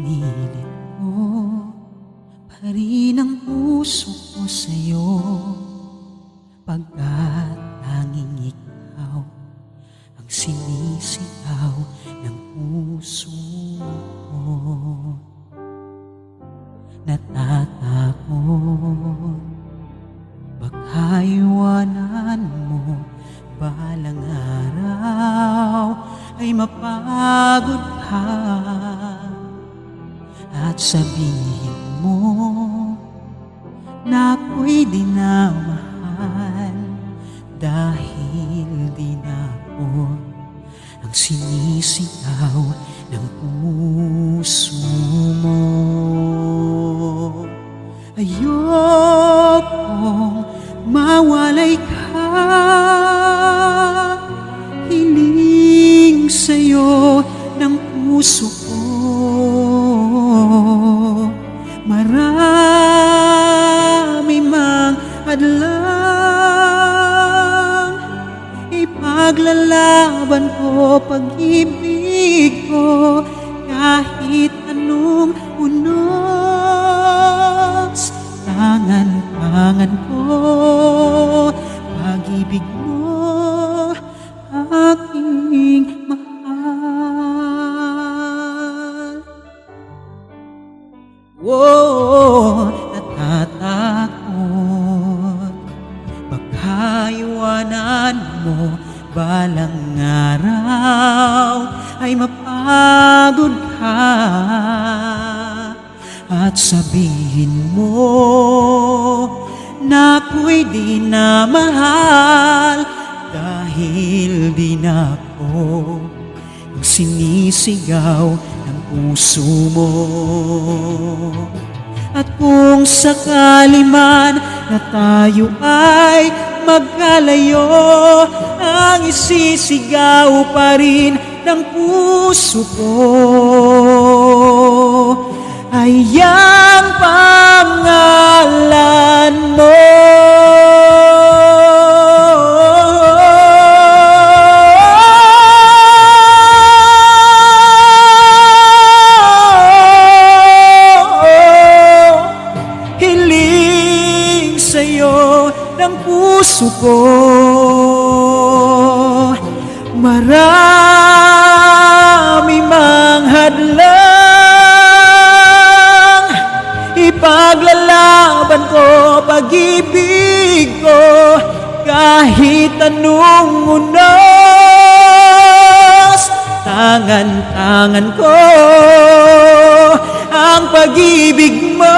Pinilit ko pa rin ang puso ko sa'yo, pagkat tanging ikaw ang sinisigaw ng puso ko. Natatakot baka iwanan mo balang araw ay mapagod ka at sabihin mo na ako'y di na mahal, dahil di na ako ang sinisigaw ng puso mo. Ayokong mawalay ka, hiling sa'yo ng puso ko. Marami mang hadlang, ipaglalaban ko pag-ibig ko, kahit anong unos. Tangan-tangan ko pag-ibig mo, aking mahal. Wow, natatakot baka iwanan mo balang araw ay mapagod ka at sabihin mo na ako'y di na mahal, dahil di na ako ang sinisigaw ng puso mo. At kung sakali man na tayo ay magkalayo, ang isisigaw pa rin ng puso ko ay ang pangalan mo. Hiling sa'yo ng puso ko, marami mang hadlang, ipaglalaban ko pag-ibig ko, kahit anong unos. Tangan-tangan ko ang pag-ibig mo,